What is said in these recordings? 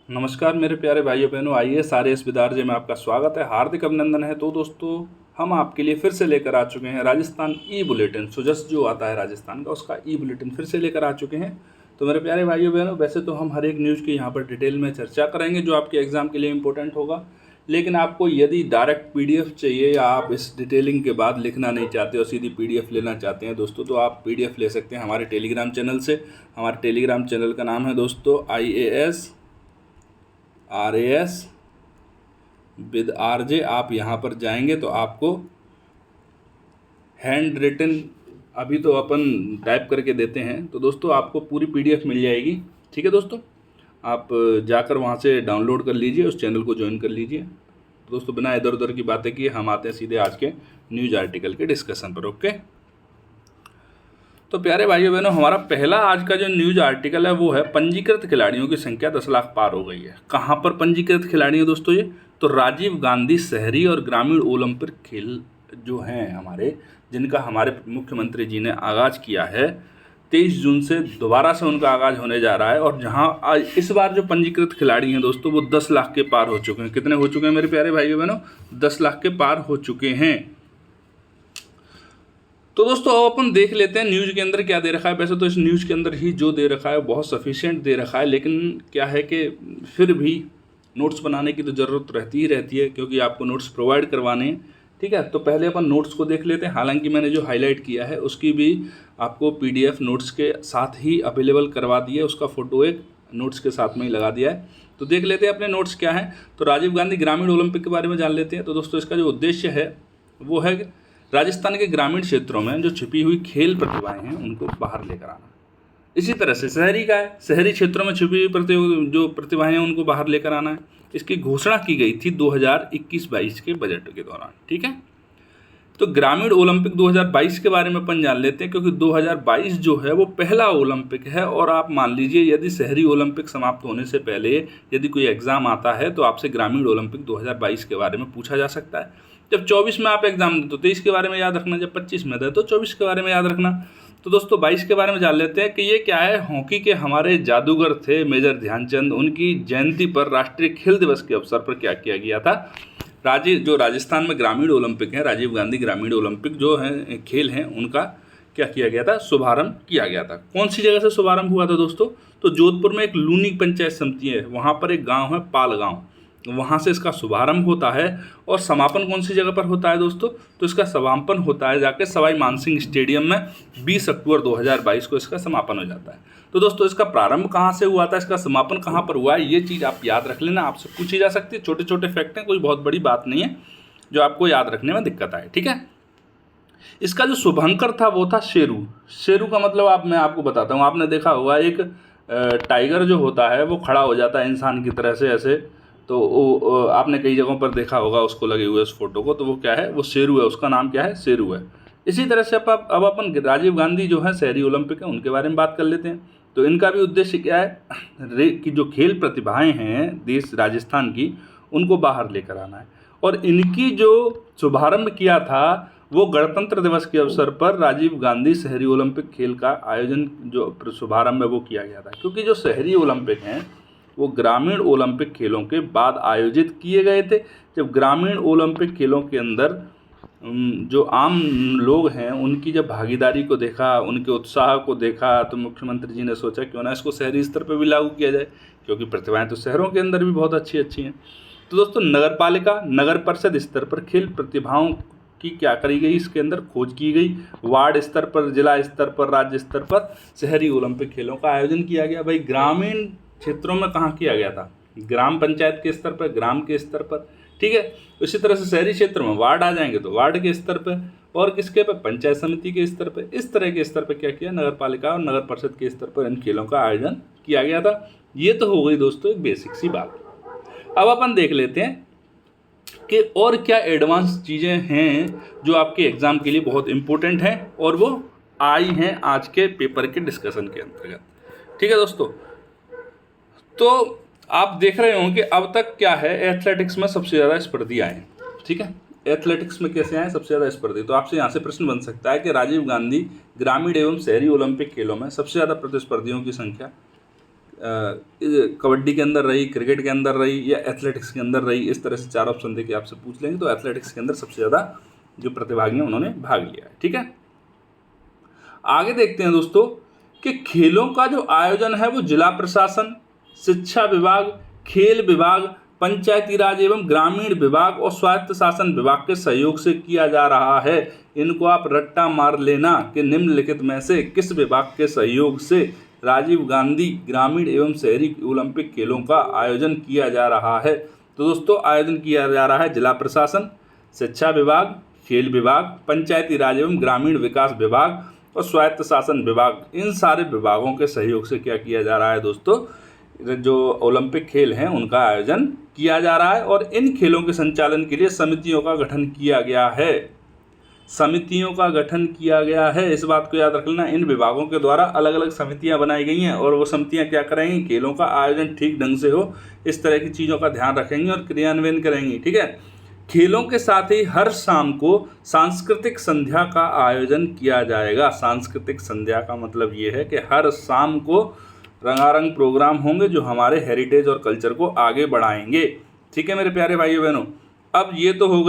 नमस्कार मेरे प्यारे भाइयों बहनों, आइए सारे इस विदारजे में आपका स्वागत है, हार्दिक अभिनंदन है। तो दोस्तों, हम आपके लिए फिर से लेकर आ चुके हैं राजस्थान ई बुलेटिन। सुजस जो आता है राजस्थान का, उसका ई बुलेटिन फिर से लेकर आ चुके हैं। तो मेरे प्यारे भाइयों बहनों, वैसे तो हम हर एक न्यूज़ की यहाँ पर डिटेल में चर्चा करेंगे जो आपके एग्जाम के लिए इंपॉर्टेंट होगा, लेकिन आपको यदि डायरेक्ट पीडीएफ चाहिए या आप इस डिटेलिंग के बाद लिखना नहीं चाहते और सीधी पीडीएफ लेना चाहते हैं दोस्तों, तो आप पीडीएफ ले सकते हैं हमारे टेलीग्राम चैनल से। हमारे टेलीग्राम चैनल का नाम है दोस्तों IAS विद RJ। आप यहाँ पर जाएंगे तो आपको हैंड रिटन अभी तो अपन टाइप करके देते हैं, तो दोस्तों आपको पूरी पीडीएफ मिल जाएगी। ठीक है दोस्तों, आप जाकर वहाँ से डाउनलोड कर लीजिए, उस चैनल को ज्वाइन कर लीजिए। तो दोस्तों, बिना इधर उधर की बातें किए हम आते हैं सीधे आज के न्यूज़ आर्टिकल के डिस्कशन पर। ओके, तो प्यारे भाइयों बहनों, हमारा पहला आज का जो न्यूज़ आर्टिकल है वो है पंजीकृत खिलाड़ियों की संख्या 10 लाख पार हो गई है। कहाँ पर पंजीकृत खिलाड़ी हैं दोस्तों? ये तो राजीव गांधी शहरी और ग्रामीण ओलंपिक खेल जो हैं हमारे, जिनका हमारे मुख्यमंत्री जी ने आगाज़ किया है, 23 जून से दोबारा से उनका आगाज़ होने जा रहा है। और जहाँ इस बार जो पंजीकृत खिलाड़ी हैं दोस्तों, वो 10 लाख के पार हो चुके हैं। कितने हो चुके हैं मेरे प्यारे भाइयों बहनों? 10 लाख के पार हो चुके हैं। तो दोस्तों, अब अपन देख लेते हैं न्यूज़ के अंदर क्या दे रखा है। वैसे तो इस न्यूज़ के अंदर ही जो दे रखा है बहुत सफिशिएंट दे रखा है, लेकिन क्या है कि फिर भी नोट्स बनाने की तो ज़रूरत रहती ही रहती है, क्योंकि आपको नोट्स प्रोवाइड करवाने हैं। ठीक है, तो पहले अपन नोट्स को देख लेते हैं। हालांकि मैंने जो हाईलाइट किया है उसकी भी आपको PDF नोट्स के साथ ही अवेलेबल करवा दी है, उसका फ़ोटो एक नोट्स के साथ में ही लगा दिया है। तो देख लेते हैं अपने नोट्स क्या हैं। तो राजीव गांधी ग्रामीण ओलंपिक के बारे में जान लेते हैं। तो दोस्तों, इसका जो उद्देश्य है वो है राजस्थान के ग्रामीण क्षेत्रों में जो छिपी हुई खेल प्रतिभाएं हैं उनको बाहर लेकर आना। इसी तरह से शहरी का है, शहरी क्षेत्रों में छिपी हुई जो प्रतिभाएं हैं उनको बाहर लेकर आना है। इसकी घोषणा की गई थी 2021-22 के बजट के दौरान। ठीक है, तो ग्रामीण ओलंपिक 2022 के बारे में अपन जान लेते हैं, क्योंकि 2022 जो है वो पहला ओलंपिक है। और आप मान लीजिए, यदि शहरी ओलंपिक समाप्त होने से पहले यदि कोई एग्ज़ाम आता है तो आपसे ग्रामीण ओलंपिक 2022 के बारे में पूछा जा सकता है। जब 24 में आप एग्जाम दें तो 23 के बारे में याद रखना, जब 25 में दे तो 24 के बारे में याद रखना। तो दोस्तों, 22 के बारे में जान लेते हैं कि ये क्या है। हॉकी के हमारे जादूगर थे मेजर ध्यानचंद, उनकी जयंती पर राष्ट्रीय खेल दिवस के अवसर पर क्या किया गया था? जो राजस्थान में ग्रामीण ओलंपिक है, राजीव गांधी ग्रामीण ओलंपिक जो हैं खेल हैं, उनका क्या किया गया था? शुभारंभ किया गया था। कौन सी जगह से शुभारंभ हुआ था दोस्तों? तो जोधपुर में एक लूनी पंचायत समिति है, वहाँ पर एक गांव है पाल गांव, वहाँ से इसका शुभारंभ होता है। और समापन कौन सी जगह पर होता है दोस्तों? तो इसका समापन होता है जाके सवाई मानसिंह स्टेडियम में। 20 अक्टूबर 2022 को इसका समापन हो जाता है। तो दोस्तों, इसका प्रारंभ कहाँ से हुआ था, इसका समापन कहाँ पर हुआ है, ये चीज़ आप याद रख लेना, आपसे पूछी जा सकती है। छोटे छोटे फैक्ट हैं, कोई बहुत बड़ी बात नहीं है जो आपको याद रखने में दिक्कत आए। ठीक है, इसका जो शुभंकर था वो था शेरू। शेरू का मतलब मैं आपको बताता हूँ। आपने देखा होगा एक टाइगर जो होता है वो खड़ा हो जाता है इंसान की तरह से ऐसे, तो आपने कई जगहों पर देखा होगा उसको लगे हुए उस फोटो को, तो वो क्या है? वो शेरू है, उसका नाम क्या है? शेरू है। इसी तरह से अब अपन राजीव गांधी जो है शहरी ओलंपिक है उनके बारे में बात कर लेते हैं। तो इनका भी उद्देश्य क्या है कि जो खेल प्रतिभाएं हैं देश राजस्थान की, उनको बाहर लेकर आना है। और इनकी जो शुभारंभ किया था वो गणतंत्र दिवस के अवसर पर राजीव गांधी शहरी ओलंपिक खेल का आयोजन, जो शुभारंभ है वो किया गया था। क्योंकि जो शहरी ओलंपिक हैं वो ग्रामीण ओलंपिक खेलों के बाद आयोजित किए गए थे। जब ग्रामीण ओलंपिक खेलों के अंदर जो आम लोग हैं उनकी जब भागीदारी को देखा, उनके उत्साह को देखा, तो मुख्यमंत्री जी ने सोचा क्यों ना इसको शहरी स्तर पर भी लागू किया जाए, क्योंकि प्रतिभाएं तो शहरों के अंदर भी बहुत अच्छी अच्छी हैं। तो दोस्तों, नगर पालिका नगर परिषद स्तर पर खेल प्रतिभाओं की क्या करी गई, इसके अंदर खोज की गई। वार्ड स्तर पर, जिला स्तर पर, राज्य स्तर पर शहरी ओलंपिक खेलों का आयोजन किया गया। भाई, ग्रामीण क्षेत्रों में कहाँ किया गया था? ग्राम पंचायत के स्तर पर, ग्राम के स्तर पर। ठीक है, इसी तरह से शहरी क्षेत्र में वार्ड आ जाएंगे तो वार्ड के स्तर पर, और किसके पे? पंचायत समिति के स्तर पर। इस तरह के स्तर पर क्या किया? नगर पालिका और नगर परिषद के स्तर पर इन खेलों का आयोजन किया गया था। ये तो हो गई दोस्तों एक बेसिक सी बात। अब अपन देख लेते हैं कि और क्या एडवांस चीज़ें हैं जो आपके एग्जाम के लिए बहुत इंपॉर्टेंट हैं और वो आई हैं आज के पेपर के डिस्कशन के अंतर्गत। ठीक है दोस्तों, तो आप देख रहे हो कि अब तक क्या है, एथलेटिक्स में सबसे ज़्यादा स्पर्धी आए। ठीक है, एथलेटिक्स में कैसे आए सबसे ज़्यादा स्पर्धी? तो आपसे यहाँ से प्रश्न बन सकता है कि राजीव गांधी ग्रामीण एवं शहरी ओलंपिक खेलों में सबसे ज़्यादा प्रतिस्पर्धियों की संख्या कबड्डी के अंदर रही, क्रिकेट के अंदर रही या एथलेटिक्स के अंदर रही, इस तरह से 4 ऑप्शन देके आपसे पूछ लेंगे। तो एथलेटिक्स के अंदर सबसे ज़्यादा जो प्रतिभागी हैं उन्होंने भाग लिया है। ठीक है, आगे देखते हैं दोस्तों कि खेलों का जो आयोजन है वो जिला प्रशासन, शिक्षा विभाग, खेल विभाग, पंचायती राज एवं ग्रामीण विभाग और स्वायत्त शासन विभाग के सहयोग से किया जा रहा है। इनको आप रट्टा मार लेना कि निम्नलिखित में से किस विभाग के सहयोग से राजीव गांधी ग्रामीण एवं शहरी ओलंपिक खेलों का आयोजन किया जा रहा है। तो दोस्तों आयोजन किया जा रहा है जिला प्रशासन, शिक्षा विभाग, खेल विभाग, पंचायती राज एवं ग्रामीण विकास विभाग और स्वायत्त शासन विभाग, इन सारे विभागों के सहयोग से क्या किया जा रहा है दोस्तों, जो ओलंपिक खेल हैं उनका आयोजन किया जा रहा है। और इन खेलों के संचालन के लिए समितियों का गठन किया गया है। समितियों का गठन किया गया है, इस बात को याद रख लेना। इन विभागों के द्वारा अलग अलग समितियां बनाई गई हैं और वो समितियां क्या करेंगी, खेलों का आयोजन ठीक ढंग से हो इस तरह की चीज़ों का ध्यान रखेंगी और क्रियान्वयन करेंगी। ठीक है, खेलों के साथ ही हर शाम को सांस्कृतिक संध्या का आयोजन किया जाएगा। सांस्कृतिक संध्या का मतलब ये है कि हर शाम को रंगारंग प्रोग्राम होंगे जो हमारे हेरिटेज और कल्चर को आगे बढ़ाएंगे। ठीक है मेरे प्यारे भाइयों बहनों, अब ये तो हो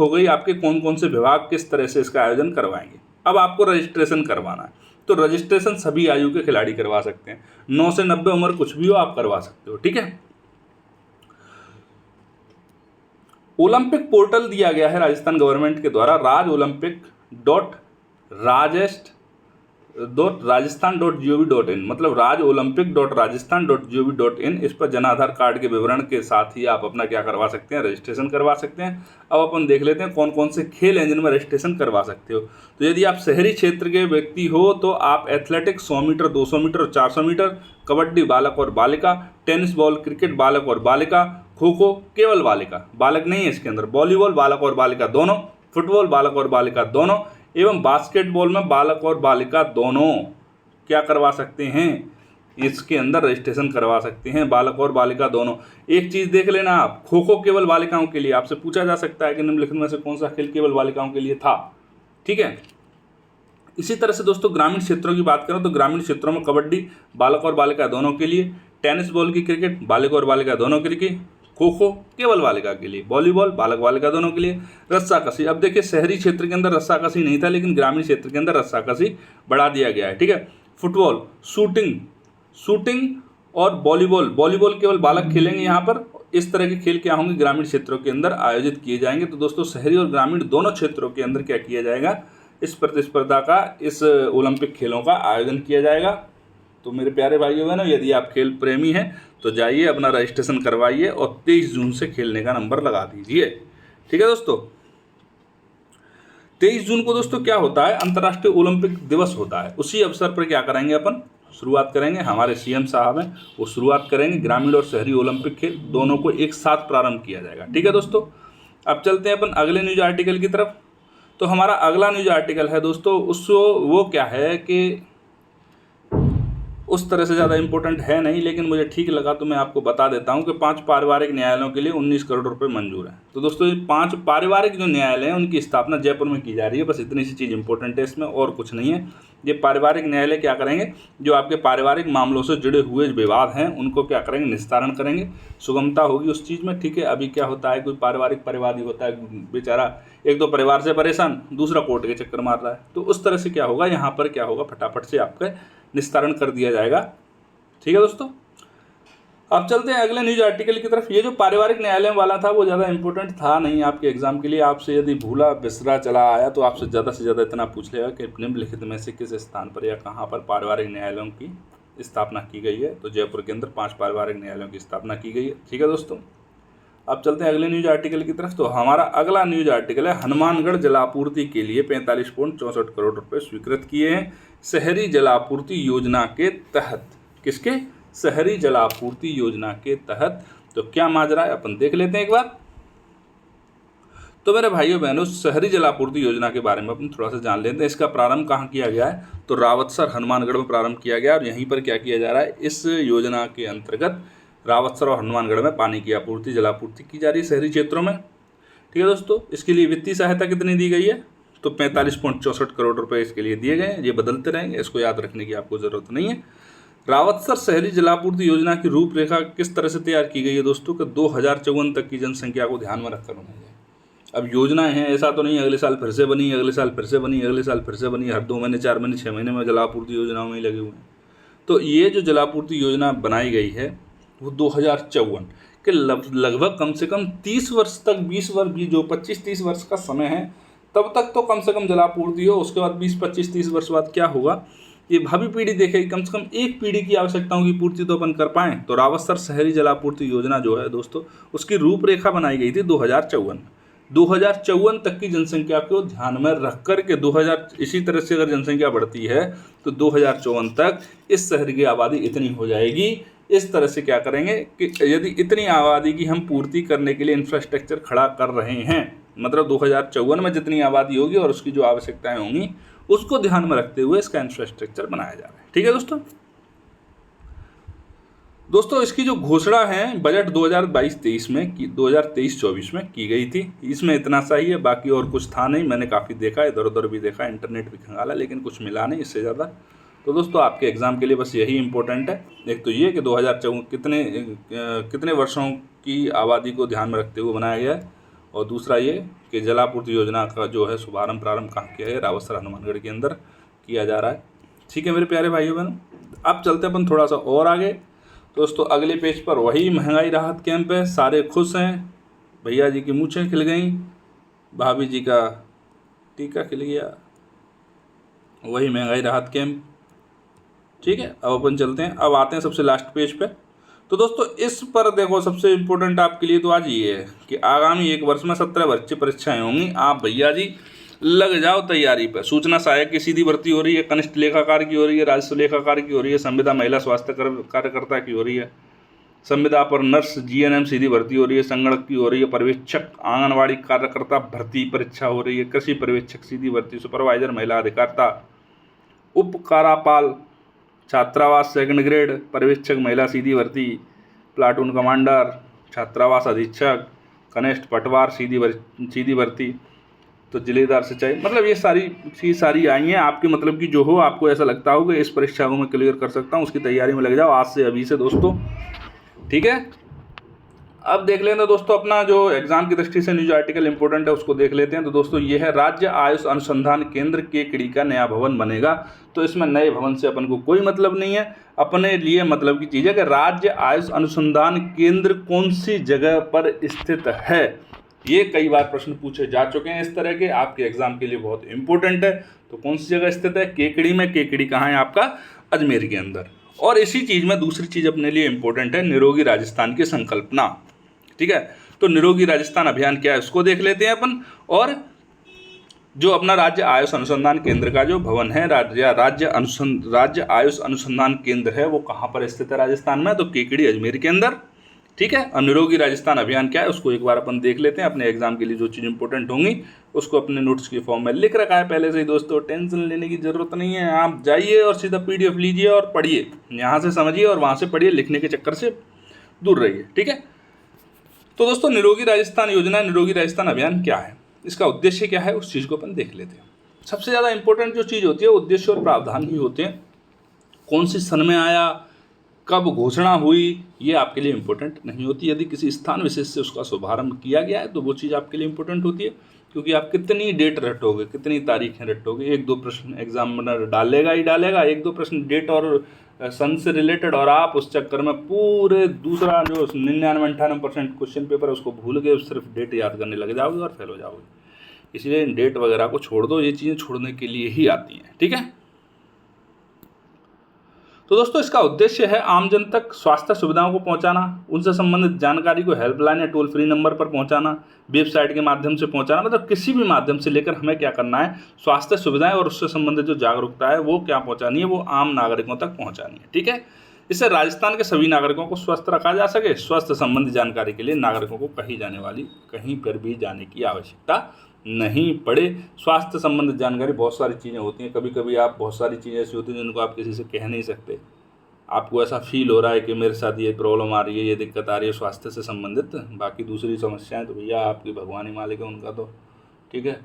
गई आपके कौन कौन से विभाग किस तरह से इसका आयोजन करवाएंगे। अब आपको रजिस्ट्रेशन करवाना है, तो रजिस्ट्रेशन सभी आयु के खिलाड़ी करवा सकते हैं। 9 से 90 उम्र कुछ भी हो आप करवा सकते हो। ठीक है, ओलंपिक पोर्टल दिया गया है राजस्थान गवर्नमेंट के द्वारा, rajolympic.rajasthan.gov.in, मतलब rajolympik.rajasthan.gov.in। इस पर जन आधार कार्ड के विवरण के साथ ही आप अपना क्या करवा सकते हैं, रजिस्ट्रेशन करवा सकते हैं। अब अपन देख लेते हैं कौन कौन से खेल हैं जिनमें रजिस्ट्रेशन करवा सकते हो। तो यदि आप शहरी क्षेत्र के व्यक्ति हो तो आप एथलेटिक्स 100 मीटर, 200 मीटर और 400 मीटर, कबड्डी बालक और बालिका, टेनिस बॉल, क्रिकेट बालक और बालिका, खो खो केवल बालिका, बालक नहीं है इसके अंदर, वॉलीबॉल बालक और बालिका दोनों, फुटबॉल बालक और बालिका दोनों, एवं बास्केटबॉल में बालक और बालिका दोनों क्या करवा सकते हैं, इसके अंदर रजिस्ट्रेशन करवा सकते हैं, बालक और बालिका दोनों। एक चीज़ देख लेना आप, खो खो केवल बालिकाओं के लिए, आपसे पूछा जा सकता है कि निम्नलिखित में से कौन सा खेल केवल बालिकाओं के लिए था। ठीक है, इसी तरह से दोस्तों ग्रामीण क्षेत्रों की बात करें तो ग्रामीण क्षेत्रों में कबड्डी बालक और बालिका दोनों के लिए, टेनिस बॉल की क्रिकेट बालक और बालिका दोनों के लिए, खो खो केवल बालिका के लिए, वॉलीबॉल बालक बालिका दोनों के लिए, रस्साकसी। अब देखिए शहरी क्षेत्र के अंदर रस्साकसी नहीं था लेकिन ग्रामीण क्षेत्र के अंदर रस्साकसी बढ़ा दिया गया है। ठीक है, फुटबॉल, शूटिंग और वॉलीबॉल केवल बालक खेलेंगे यहाँ पर। इस तरह के खेल क्या होंगे, ग्रामीण क्षेत्रों के अंदर आयोजित किए जाएंगे। तो दोस्तों शहरी और ग्रामीण दोनों क्षेत्रों के अंदर क्या किया जाएगा, इस प्रतिस्पर्धा का, इस ओलंपिक खेलों का आयोजन किया जाएगा। तो मेरे प्यारे भाइयों बहनों, यदि आप खेल प्रेमी हैं तो जाइए अपना रजिस्ट्रेशन करवाइए और 23 जून से खेलने का नंबर लगा दीजिए। ठीक है दोस्तों, 23 जून को दोस्तों क्या होता है, अंतर्राष्ट्रीय ओलंपिक दिवस होता है। उसी अवसर पर क्या करेंगे, अपन शुरुआत करेंगे, हमारे सीएम साहब हैं वो शुरुआत करेंगे, ग्रामीण और शहरी ओलंपिक खेल दोनों को एक साथ प्रारंभ किया जाएगा। ठीक है दोस्तों, अब चलते हैं अपन अगले न्यूज आर्टिकल की तरफ। तो हमारा अगला न्यूज आर्टिकल है दोस्तों, वो क्या है कि उस तरह से ज़्यादा इंपॉर्टेंट है नहीं, लेकिन मुझे ठीक लगा तो मैं आपको बता देता हूं कि 5 पारिवारिक न्यायालयों के लिए 19 करोड़ रुपए मंजूर हैं। तो दोस्तों ये 5 पारिवारिक जो न्यायालय हैं उनकी स्थापना जयपुर में की जा रही है। बस इतनी सी चीज़ इंपॉर्टेंट है इसमें, और कुछ नहीं है। ये पारिवारिक न्यायालय क्या करेंगे, जो आपके पारिवारिक मामलों से जुड़े हुए विवाद हैं उनको क्या करेंगे, निस्तारण करेंगे, सुगमता होगी उस चीज़ में। ठीक है, अभी क्या होता है, कोई पारिवारिक परिवादी होता है बेचारा, एक तो परिवार से परेशान, दूसरा कोर्ट के चक्कर मार रहा है, तो उस तरह से क्या होगा, यहाँ पर क्या होगा, फटाफट से आपका निस्तारण कर दिया जाएगा। ठीक है दोस्तों, अब चलते हैं अगले न्यूज आर्टिकल की तरफ। ये जो पारिवारिक न्यायालय वाला था वो ज़्यादा इंपॉर्टेंट था नहीं आपके एग्जाम के लिए। आपसे यदि भूला बिसरा चला आया तो आपसे ज़्यादा से ज़्यादा इतना पूछ लेगा कि निम्नलिखित में से किस स्थान पर या कहाँ पर पारिवारिक न्यायालयों की स्थापना की गई है। तो जयपुर के अंदर 5 पारिवारिक न्यायालयों की स्थापना की गई है। ठीक है दोस्तों, अब चलते हैं अगले न्यूज आर्टिकल की तरफ। तो हमारा अगला न्यूज आर्टिकल है, हनुमानगढ़ जलापूर्ति के लिए 45.64 करोड़ रुपए स्वीकृत किए हैं शहरी जलापूर्ति योजना के तहत। किसके, शहरी जलापूर्ति योजना के तहत। तो क्या माजरा है अपन देख लेते हैं एक बार। तो मेरे भाइयों बहनों, शहरी जलापूर्ति योजना के बारे में अपन थोड़ा सा जान लेते हैं। इसका प्रारंभ कहाँ किया गया है, तो रावतसर हनुमानगढ़ में प्रारंभ किया गया। और यहीं पर क्या किया जा रहा है, इस योजना के अंतर्गत रावतसर और हनुमानगढ़ में पानी की आपूर्ति जलापूर्ति की जा रही है शहरी क्षेत्रों में। ठीक है दोस्तों, इसके लिए वित्तीय सहायता कितनी दी गई है, तो 45.64 करोड़ रुपए इसके लिए दिए गए हैं। ये बदलते रहेंगे, इसको याद रखने की आपको ज़रूरत नहीं है। रावतसर शहरी जलापूर्ति योजना की रूपरेखा किस तरह से तैयार की गई है दोस्तों कि 2054 तक की जनसंख्या को ध्यान में रखकर बनाई जाए। अब योजनाएं हैं, ऐसा तो नहीं अगले साल फिर से बनी, अगले साल फिर से बनी, अगले साल फिर से बनी, हर 2 महीने 4 महीने 6 महीने में जलापूर्ति योजनाओं में ही लगे हुए हैं। तो ये जो जलापूर्ति योजना बनाई गई है वो 2054 के लगभग कम से कम 30 वर्ष तक, 20 वर्ष भी, जो 25-30 वर्ष का समय है तब तक तो कम से कम जलापूर्ति हो। उसके बाद 20-25-30 वर्ष बाद क्या होगा ये भावी पीढ़ी देखेगी। कम से कम एक पीढ़ी की आवश्यकताओं की पूर्ति तो अपन कर पाएँ। तो रावतसर शहरी जलापूर्ति योजना जो है दोस्तों, उसकी रूपरेखा बनाई गई थी 2054 तक की जनसंख्या को ध्यान में रख कर के 2000, इसी तरह से अगर जनसंख्या बढ़ती है तो 2054 तक इस शहर की आबादी इतनी हो जाएगी। इस तरह से क्या करेंगे कि यदि इतनी आबादी की हम पूर्ति करने के लिए इंफ्रास्ट्रक्चर खड़ा कर रहे हैं, मतलब 2054 में जितनी आबादी होगी और उसकी जो आवश्यकताएं होंगी उसको ध्यान में रखते हुए इसका इंफ्रास्ट्रक्चर बनाया जा रहा है। ठीक है दोस्तों, इसकी जो घोषणा है बजट 2022-23 में 2023-24 में की गई थी। इसमें इतना सा ही है, बाकी और कुछ था नहीं। मैंने काफ़ी देखा, इधर उधर भी देखा, इंटरनेट भी खंगाला, लेकिन कुछ मिला नहीं इससे ज़्यादा। तो दोस्तों आपके एग्ज़ाम के लिए बस यही इम्पोर्टेंट है। एक तो ये कि 2054 कितने वर्षों की आबादी को ध्यान में रखते हुए बनाया गया है, और दूसरा ये कि जलापूर्ति योजना का जो है शुभारंभ प्रारंभ कहाँ किया है, रावतसर हनुमानगढ़ के अंदर किया जा रहा है। ठीक है मेरे प्यारे भाइयों बहनों, अब चलते अपन थोड़ा सा और आगे। दोस्तों अगले पेज पर वही महंगाई राहत कैंप है। सारे खुश हैं, भैया जी की मूछें खिल गई, भाभी जी का टीका खिल गया, वही महंगाई राहत कैंप। ठीक है, अब अपन चलते हैं, अब आते हैं सबसे लास्ट पेज पे। तो दोस्तों इस पर देखो, सबसे इम्पोर्टेंट आपके लिए तो आज ये है कि आगामी 1 वर्ष में 17 भर्ती परीक्षाएं होंगी। आप भैया जी लग जाओ तैयारी पर। सूचना सहायक की सीधी भर्ती हो रही है, कनिष्ठ लेखाकार की हो रही है, राजस्व लेखाकार की हो रही है, संविदा महिला स्वास्थ्य कार्यकर्ता की हो रही है, संविदा पर नर्स जीएनएम सीधी भर्ती हो रही है, संगणक की हो रही है, पर्यवेक्षक आंगनवाड़ी कार्यकर्ता भर्ती परीक्षा हो रही है, कृषि पर्यवेक्षक सीधी भर्ती, सुपरवाइजर महिला अधिकारिता, उपकारापाल छात्रावास सेकंड ग्रेड पर्यवेक्षक महिला सीधी भर्ती, प्लाटून कमांडर छात्रावास अधीक्षक, कनिष्ठ पटवार सीधी भर्ती, तो जिलेदार सिंचाई, मतलब ये सारी आई हैं आपके, मतलब कि जो हो आपको ऐसा लगता हो कि इस परीक्षा को मैं क्लियर कर सकता हूँ, उसकी तैयारी में लग जाओ आज से, अभी से दोस्तों। ठीक है, अब देख लेना दोस्तों अपना जो एग्जाम की दृष्टि से न्यूज आर्टिकल इंपॉर्टेंट है उसको देख लेते हैं। तो दोस्तों ये है राज्य आयुष अनुसंधान केंद्र केकड़ी का नया भवन बनेगा। तो इसमें नए भवन से अपन को कोई मतलब नहीं है, अपने लिए मतलब की चीज़ है कि राज्य आयुष अनुसंधान केंद्र कौन सी जगह पर स्थित है। ये कई बार प्रश्न पूछे जा चुके हैं इस तरह के, आपके एग्जाम के लिए बहुत इंपॉर्टेंट है। तो कौन सी जगह स्थित है, केकड़ी में। केकड़ी कहाँ है आपका, अजमेर के अंदर। और इसी चीज़ में दूसरी चीज़ अपने लिए इंपॉर्टेंट है, निरोगी राजस्थान की संकल्पना। ठीक है, तो निरोगी राजस्थान अभियान क्या है उसको देख लेते हैं अपन। और जो अपना राज्य आयुष अनुसंधान केंद्र का जो भवन है, राज्य आयुष अनुसंधान केंद्र है, वो कहाँ पर स्थित है राजस्थान में, तो केकड़ी अजमेर के अंदर। ठीक है, और निरोगी राजस्थान अभियान क्या है उसको एक बार अपन देख लेते हैं। अपने एग्जाम के लिए जो चीज़ इंपॉर्टेंट होंगी उसको अपने नोट्स की फॉर्म में लिख रखा है पहले से ही दोस्तों, टेंशन लेने की जरूरत नहीं है। आप जाइए और सीधा PDF लीजिए और पढ़िए, यहाँ से समझिए और वहाँ से पढ़िए, लिखने के चक्कर से दूर रहिए। ठीक है, तो दोस्तों निरोगी राजस्थान योजना, निरोगी राजस्थान अभियान क्या है, इसका उद्देश्य क्या है, उस चीज़ को अपन देख लेते हैं। सबसे ज़्यादा इंपॉर्टेंट जो चीज़ होती है उद्देश्य और प्रावधान ही होते हैं। कौन सी सन में आया, कब घोषणा हुई, ये आपके लिए इंपॉर्टेंट नहीं होती। यदि किसी स्थान विशेष से उसका शुभारंभ किया गया है तो वो चीज़ आपके लिए इंपॉर्टेंट होती है, क्योंकि आप कितनी डेट रटोगे, कितनी तारीखें रटोगे। 1-2 प्रश्न एग्जामिनर डालेगा ही डालेगा, 1-2 प्रश्न डेट और सन से रिलेटेड, और आप उस चक्कर में पूरे दूसरा जो 99-98% क्वेश्चन पेपर है उसको भूल गए, सिर्फ डेट याद करने लग जाओगे और फेल हो जाओगे। इसलिए डेट वगैरह को छोड़ दो, ये चीज़ें छोड़ने के लिए ही आती हैं। ठीक है, तो दोस्तों इसका उद्देश्य है आम जन तक स्वास्थ्य सुविधाओं को पहुंचाना, उनसे संबंधित जानकारी को हेल्पलाइन या टोल फ्री नंबर पर पहुंचाना, वेबसाइट के माध्यम से पहुंचाना, मतलब किसी भी माध्यम से लेकर हमें क्या करना है, स्वास्थ्य सुविधाएं और उससे संबंधित जो जागरूकता है वो क्या पहुंचानी है, वो आम नागरिकों तक पहुंचानी है। ठीक है, इससे राजस्थान के सभी नागरिकों को स्वस्थ रखा जा सके। स्वास्थ्य संबंधी जानकारी के लिए नागरिकों को कहीं पर भी जाने की आवश्यकता नहीं पड़े। स्वास्थ्य संबंधित जानकारी बहुत सारी चीज़ें होती हैं, कभी कभी आप बहुत सारी चीज़ें ऐसी होती हैं जिनको आप किसी से कह नहीं सकते। आपको ऐसा फील हो रहा है कि मेरे साथ ये प्रॉब्लम आ रही है, ये दिक्कत आ रही है स्वास्थ्य से संबंधित, बाकी दूसरी समस्याएं तो भैया आपकी भगवान ही मालिक है उनका तो। ठीक है,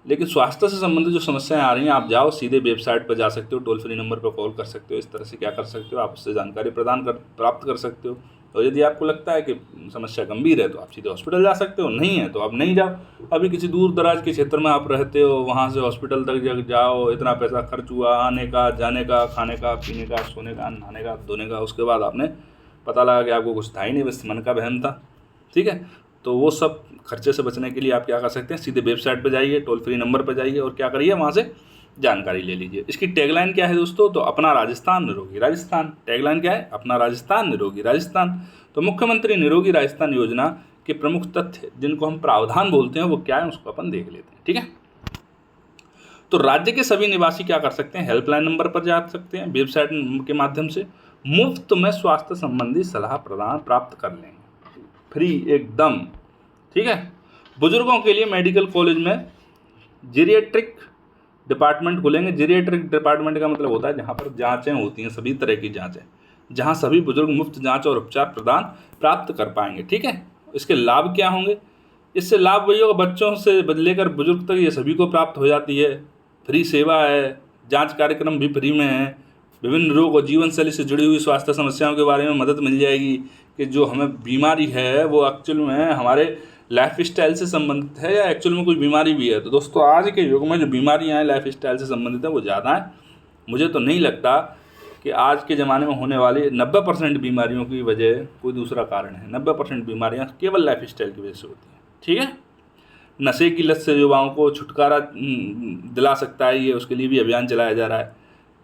लेकिन स्वास्थ्य से संबंधित जो समस्याएं आ रही हैं, आप जाओ सीधे वेबसाइट पर जा सकते हो, टोल फ्री नंबर पर कॉल कर सकते हो। इस तरह से क्या कर सकते हो, आप उससे जानकारी प्राप्त कर सकते हो। और यदि आपको लगता है कि समस्या गंभीर है तो आप सीधे हॉस्पिटल जा सकते हो, नहीं है तो आप नहीं जाओ। अभी किसी दूर दराज के क्षेत्र में आप रहते हो, वहाँ से हॉस्पिटल तक जाओ, इतना पैसा खर्च हुआ, आने का, जाने का, खाने का, पीने का, सोने का, नहाने का, धोने का, उसके बाद आपने पता लगा कि आपको कुछ था ही नहीं, बस मन का वहम था, ठीक है। तो वो सब खर्चे से बचने के लिए आप क्या कर सकते हैं, सीधे वेबसाइट पर जाइए, टोल फ्री नंबर पर जाइए और क्या करिए, वहाँ से जानकारी ले लीजिए। इसकी टैगलाइन क्या है दोस्तों, तो अपना राजस्थान निरोगी राजस्थान। टैगलाइन क्या है, अपना राजस्थान निरोगी राजस्थान। तो मुख्यमंत्री निरोगी राजस्थान योजना के प्रमुख तथ्य जिनको हम प्रावधान बोलते हैं वो क्या है, उसको अपन देख लेते हैं, ठीक है। तो राज्य के सभी निवासी क्या कर सकते हैं, हेल्पलाइन नंबर पर जा सकते हैं, वेबसाइट के माध्यम से मुफ्त में स्वास्थ्य संबंधी सलाह प्रदान प्राप्त कर लेंगे, फ्री एकदम, ठीक है। बुजुर्गों के लिए मेडिकल कॉलेज में जीरियाट्रिक डिपार्टमेंट खुलेंगे। जीरियाट्रिक डिपार्टमेंट का मतलब होता है जहाँ पर जांचें होती हैं, सभी तरह की जांचें, जहाँ सभी बुजुर्ग मुफ्त जांच और उपचार प्राप्त कर पाएंगे, ठीक है। इसके लाभ क्या होंगे, इससे लाभ वही होगा, बच्चों से लेकर बुजुर्ग तक ये सभी को प्राप्त हो जाती है, फ्री सेवा है, जांच कार्यक्रम भी फ्री में है, विभिन्न रोग और जीवन शैली से जुड़ी हुई स्वास्थ्य समस्याओं के बारे में मदद मिल जाएगी कि जो हमें बीमारी है वो एक्चुअल में हमारे लाइफ स्टाइल से संबंधित है या एक्चुअल में कोई बीमारी भी है। तो दोस्तों आज के युग में जो बीमारियां हैं लाइफ स्टाइल से संबंधित है वो ज़्यादा हैं। मुझे तो नहीं लगता कि आज के ज़माने में होने वाली 90% बीमारियों की वजह कोई दूसरा कारण है। 90% बीमारियां केवल लाइफ स्टाइल की वजह से होती हैं, ठीक है। नशे की लत से युवाओं को छुटकारा दिला सकता है ये, उसके लिए भी अभियान चलाया जा रहा है।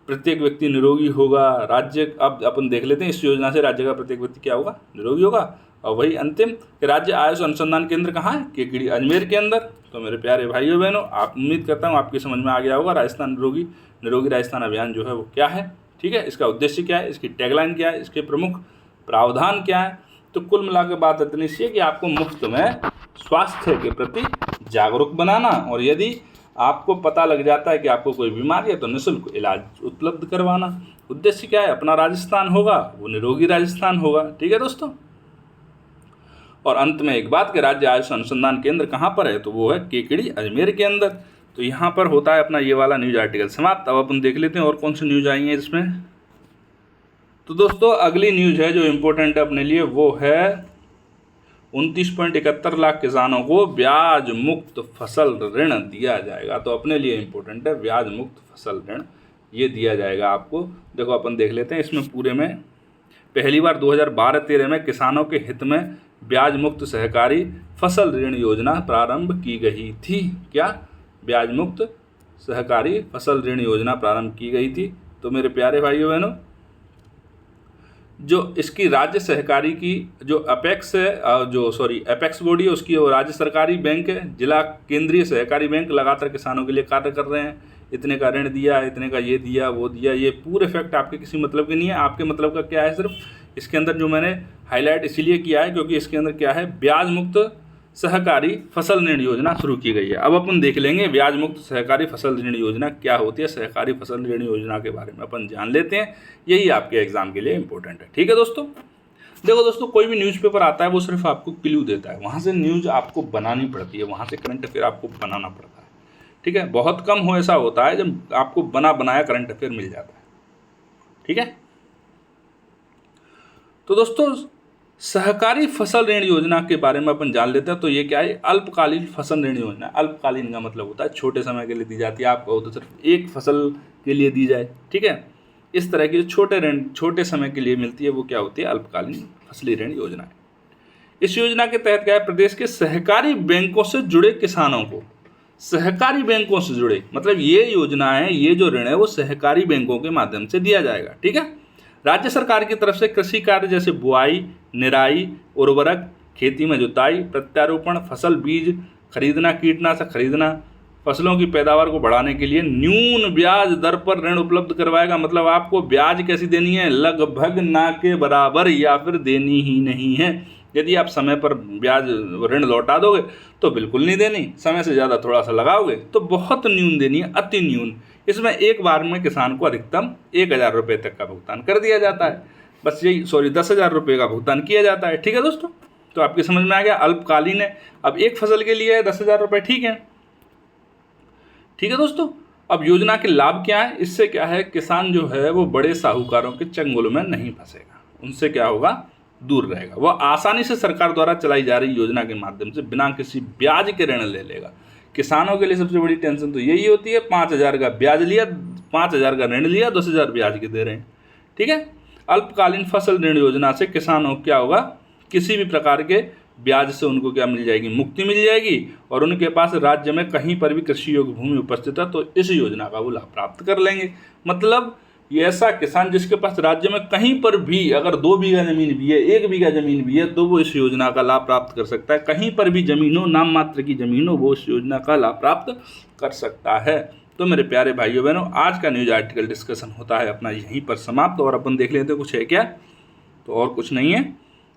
प्रत्येक व्यक्ति निरोगी होगा, राज्य, अब अपन देख लेते हैं इस योजना से राज्य का प्रत्येक व्यक्ति क्या होगा, निरोगी होगा। और वही अंतिम कि राज्य आयुष अनुसंधान केंद्र कहाँ है, केकड़ी अजमेर के अंदर। तो मेरे प्यारे भाइयों बहनों, आप उम्मीद करता हूँ आपकी समझ में आ गया होगा राजस्थान निरोगी राजस्थान अभियान जो है वो क्या है, ठीक है। इसका उद्देश्य क्या है, इसकी टैगलाइन क्या है, इसके प्रमुख प्रावधान क्या है। तो कुल मिला के बात इतनी सी है कि आपको मुफ्त में स्वास्थ्य के प्रति जागरूक बनाना, और यदि आपको पता लग जाता है कि आपको कोई बीमारी है तो निःशुल्क इलाज उपलब्ध करवाना। उद्देश्य क्या है, अपना राजस्थान होगा वो निरोगी राजस्थान होगा, ठीक है दोस्तों। और अंत में एक बात कि राज्य आयुष अनुसंधान केंद्र कहाँ पर है, तो वो है केकड़ी अजमेर के अंदर। तो यहाँ पर होता है अपना ये वाला न्यूज आर्टिकल समाप्त। अब अपन देख लेते हैं और कौन सी न्यूज आई है इसमें। तो दोस्तों अगली न्यूज है जो इम्पोर्टेंट है अपने लिए, वो है 29.71 लाख किसानों को ब्याज मुक्त फसल ऋण दिया जाएगा। तो अपने लिए इम्पोर्टेंट है, ब्याज मुक्त फसल ऋण ये दिया जाएगा आपको। देखो अपन देख लेते हैं इसमें पूरे में। पहली बार 2012-13 में किसानों के हित में ब्याज मुक्त सहकारी फसल ऋण योजना प्रारंभ की गई थी। क्या, ब्याज मुक्त सहकारी फसल ऋण योजना प्रारंभ की गई थी। तो मेरे प्यारे भाइयों बहनों, जो इसकी राज्य सहकारी की जो अपेक्स है, अपेक्स बॉडी है उसकी, वो राज्य सरकारी बैंक है, जिला केंद्रीय सहकारी बैंक लगातार किसानों के लिए कार्य कर रहे हैं। इतने का ऋण दिया, इतने का ये दिया, वो दिया, ये पूरे फैक्ट आपके किसी मतलब के नहीं है। आपके मतलब का क्या है, सिर्फ इसके अंदर जो मैंने हाईलाइट इसीलिए किया है क्योंकि इसके अंदर क्या है, ब्याज मुक्त सहकारी फसल ऋण योजना शुरू की गई है। अब अपन देख लेंगे ब्याज मुक्त सहकारी फसल ऋण योजना क्या होती है। सहकारी फसल ऋण योजना के बारे में अपन जान लेते हैं, यही आपके एग्जाम के लिए इंपॉर्टेंट है, ठीक है दोस्तों। देखो दोस्तों, कोई भी न्यूज़पेपर आता है वो सिर्फ आपको क्लू देता है, वहाँ से न्यूज़ आपको बनानी पड़ती है, वहाँ से करंट अफेयर आपको बनाना पड़ता है, ठीक है। बहुत कम हो ऐसा होता है जब आपको बना बनाया करंट अफेयर मिल जाता है, ठीक है। तो दोस्तों सहकारी फसल ऋण योजना के बारे में अपन जान लेते हैं। तो ये क्या है, अल्पकालीन फसल ऋण योजना। अल्पकालीन का मतलब होता है छोटे समय के लिए दी जाती है, आप कहो तो सिर्फ एक फसल के लिए दी जाए, ठीक है। इस तरह की छोटे ऋण छोटे समय के लिए मिलती है वो क्या होती है, अल्पकालीन फसली ऋण योजना। इस योजना के तहत क्या है, प्रदेश के सहकारी बैंकों से जुड़े किसानों को, सहकारी बैंकों से जुड़े मतलब ये योजना है, ये जो ऋण है वो सहकारी बैंकों के माध्यम से दिया जाएगा, ठीक है। राज्य सरकार की तरफ से कृषि कार्य जैसे बुआई, निराई, उर्वरक, खेती में जुताई, प्रत्यारोपण, फसल बीज खरीदना, कीटनाशक खरीदना, फसलों की पैदावार को बढ़ाने के लिए न्यून ब्याज दर पर ऋण उपलब्ध करवाएगा। मतलब आपको ब्याज कैसी देनी है, लगभग ना के बराबर या फिर देनी ही नहीं है। यदि आप समय पर ब्याज ऋण लौटा दोगे तो बिल्कुल नहीं देनी, समय से ज़्यादा थोड़ा सा लगाओगे तो बहुत न्यून देनी है, अति न्यून। इसमें एक बार में किसान को अधिकतम 1000 रुपये तक का भुगतान कर दिया जाता है, बस यही 10,000 रुपये का भुगतान किया जाता है, ठीक है दोस्तों। तो आपकी समझ में आ गया, अल्पकालीन है। अब एक फसल के लिए 10,000 रुपये, ठीक है। ठीक है दोस्तों। अब योजना के लाभ क्या है, इससे क्या है किसान जो है वो बड़े साहूकारों के चंगुल में नहीं फंसेगा, उनसे क्या होगा, दूर रहेगा। वह आसानी से सरकार द्वारा चलाई जा रही योजना के माध्यम से बिना किसी ब्याज के ऋण ले लेगा। किसानों के लिए सबसे बड़ी टेंशन तो यही होती है, 5,000 का ब्याज लिया, 5,000 का ऋण लिया, 10,000 ब्याज के दे रहे हैं। ठीक है। अल्पकालीन फसल ऋण योजना से किसानों को क्या होगा, किसी भी प्रकार के ब्याज से उनको क्या मिल जाएगी, मुक्ति मिल जाएगी, और उनके पास राज्य में कहीं पर भी कृषि योग्य भूमि उपस्थित है तो इस योजना का वो लाभ प्राप्त कर लेंगे। मतलब ये ऐसा किसान जिसके पास राज्य में कहीं पर भी अगर 2 बीघा जमीन भी है, 1 बीघा जमीन भी है, तो वो इस योजना का लाभ प्राप्त कर सकता है। कहीं पर भी जमीन हो, नाम मात्र की जमीन हो, वो इस योजना का लाभ प्राप्त कर सकता है। तो मेरे प्यारे भाइयों बहनों, आज का न्यूज आर्टिकल डिस्कशन होता है अपना यहीं पर समाप्त, और अपन देख लेते हैं कुछ है क्या, तो और कुछ नहीं है।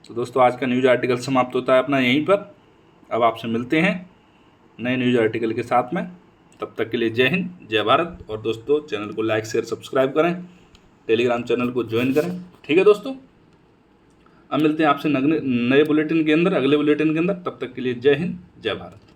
तो दोस्तों आज का न्यूज आर्टिकल समाप्त होता है अपना यहीं पर। अब आपसे मिलते हैं नए न्यूज आर्टिकल के साथ में, तब तक के लिए जय हिंद, जय भारत। और दोस्तों चैनल को लाइक शेयर सब्सक्राइब करें, टेलीग्राम चैनल को ज्वाइन करें। ठीक है दोस्तों, अब मिलते हैं आपसे नए बुलेटिन के अंदर, अगले बुलेटिन के अंदर। तब तक के लिए जय हिंद, जय भारत।